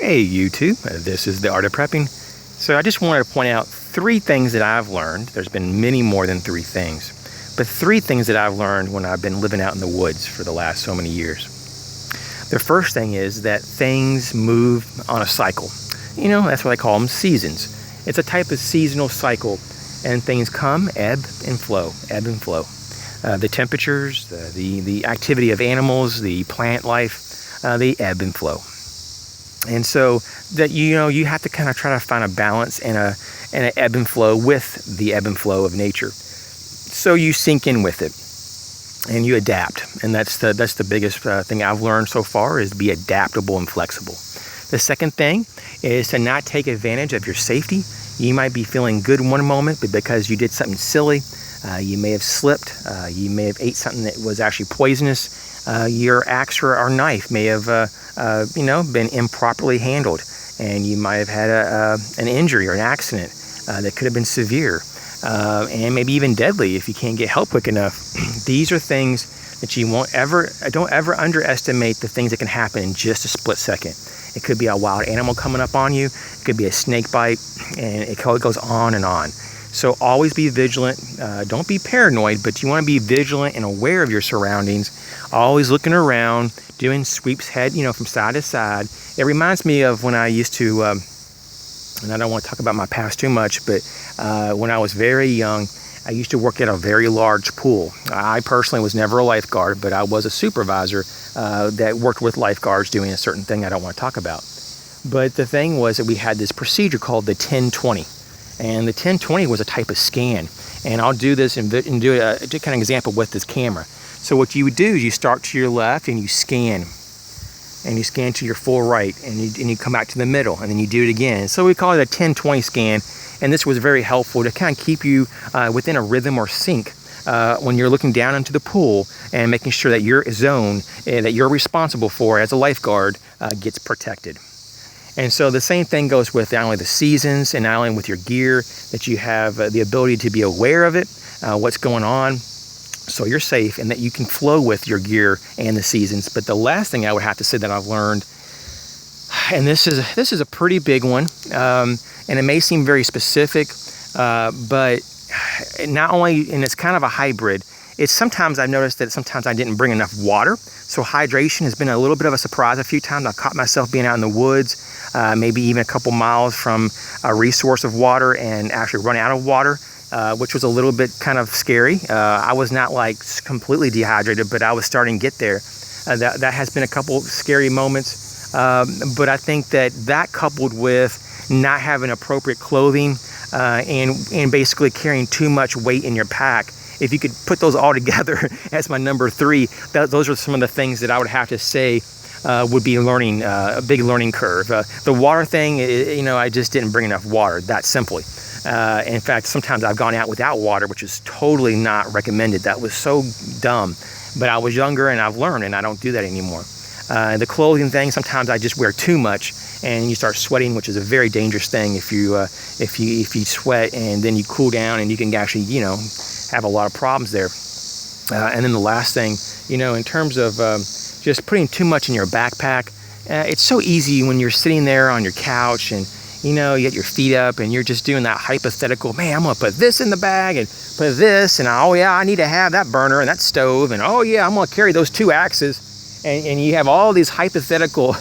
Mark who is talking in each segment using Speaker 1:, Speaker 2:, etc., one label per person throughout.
Speaker 1: Hey YouTube, this is The Art of Prepping. So I just wanted to point out 3 things that I've learned. There's been many more than 3 things, but 3 things that I've learned when I've been living out in the woods for the last so many years. The first thing is that things move on a cycle. You know, that's what I call them, seasons. It's a type of seasonal cycle, and things come, ebb and flow, ebb and flow. The temperatures, the activity of animals, the plant life, they ebb and flow. And so that you have to kind of try to find a balance and an ebb and flow with the ebb and flow of nature. So you sink in with it and you adapt. And that's the biggest thing I've learned so far, is to be adaptable and flexible. The second thing is to not take advantage of your safety. You might be feeling good in one moment, but because you did something silly, you may have slipped, you may have ate something that was actually poisonous, your axe or knife may have been improperly handled, and you might have had an injury or an accident that could have been severe, and maybe even deadly if you can't get help quick enough. These are things that you don't ever underestimate the things that can happen in just a split second. It could be a wild animal coming up on you, it could be a snake bite, and it goes on and on. So always be vigilant. Don't be paranoid, but you want to be vigilant and aware of your surroundings. Always looking around, doing sweeps from side to side. It reminds me of when I used to, and I don't want to talk about my past too much, but when I was very young, I used to work at a very large pool. I personally was never a lifeguard, but I was a supervisor that worked with lifeguards doing a certain thing I don't want to talk about. But the thing was that we had this procedure called the 10-20. And the 10-20 was a type of scan. And I'll do this and do a kind of example with this camera. So what you would do is you start to your left and you scan. And you scan to your full right, and you come back to the middle, and then you do it again. So we call it a 10-20 scan. And this was very helpful to kind of keep you within a rhythm or sync when you're looking down into the pool and making sure that your zone that you're responsible for as a lifeguard gets protected. And so the same thing goes with not only the seasons and not only with your gear, that you have the ability to be aware of it, what's going on, so you're safe and that you can flow with your gear and the seasons. But the last thing I would have to say that I've learned, and this is a pretty big one, and it may seem very specific, but not only, and it's kind of a hybrid, it's sometimes I've noticed that sometimes I didn't bring enough water. So hydration has been a little bit of a surprise a few times. I've caught myself being out in the woods, maybe even a couple miles from a resource of water, and actually run out of water, which was a little bit kind of scary. I was not like completely dehydrated, but I was starting to get there. That has been a couple scary moments. But I think that coupled with not having appropriate clothing and basically carrying too much weight in your pack, if you could put those all together as my number 3, those are some of the things that I would have to say would be a big learning curve. The water thing, I just didn't bring enough water, that simply. In fact, sometimes I've gone out without water, which is totally not recommended. That was so dumb. But I was younger and I've learned, and I don't do that anymore. The clothing thing, sometimes I just wear too much and you start sweating, which is a very dangerous thing if you sweat and then you cool down, and you can actually, have a lot of problems there. And then the last thing, in terms of just putting too much in your backpack, it's so easy when you're sitting there on your couch and you get your feet up and you're just doing that hypothetical, man, I'm gonna put this in the bag and put this, and oh yeah, I need to have that burner and that stove, and oh yeah, I'm gonna carry those 2 axes. And you have all these hypothetical,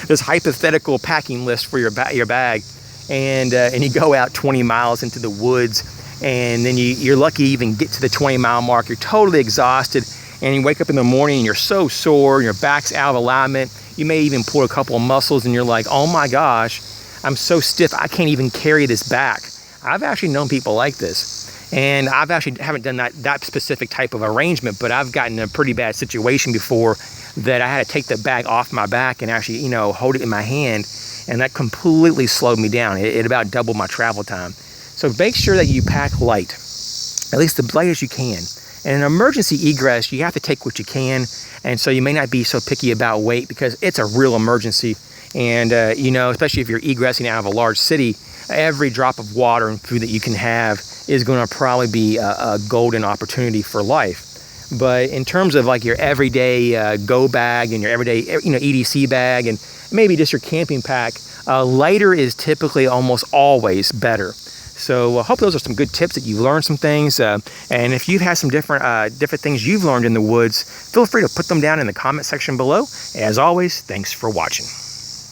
Speaker 1: this hypothetical packing list for your bag, and you go out 20 miles into the woods, and then you're lucky to even get to the 20-mile mark. You're totally exhausted, and you wake up in the morning and you're so sore, your back's out of alignment. You may even pull a couple of muscles, and you're like, oh my gosh, I'm so stiff, I can't even carry this back. I've actually known people like this. And I've actually haven't done that specific type of arrangement, but I've gotten in a pretty bad situation before that I had to take the bag off my back and actually, hold it in my hand, and that completely slowed me down. It about doubled my travel time. So make sure that you pack light, at least the light as you can. And an emergency egress, you have to take what you can, and so you may not be so picky about weight because it's a real emergency. And especially if you're egressing out of a large city, every drop of water and food that you can have is going to probably be a golden opportunity for life. But in terms of like your everyday go bag and your everyday, EDC bag and maybe just your camping pack, lighter is typically almost always better. So I hope those are some good tips that you've learned some things. And if you've had some different things you've learned in the woods, feel free to put them down in the comment section below. As always, thanks for watching.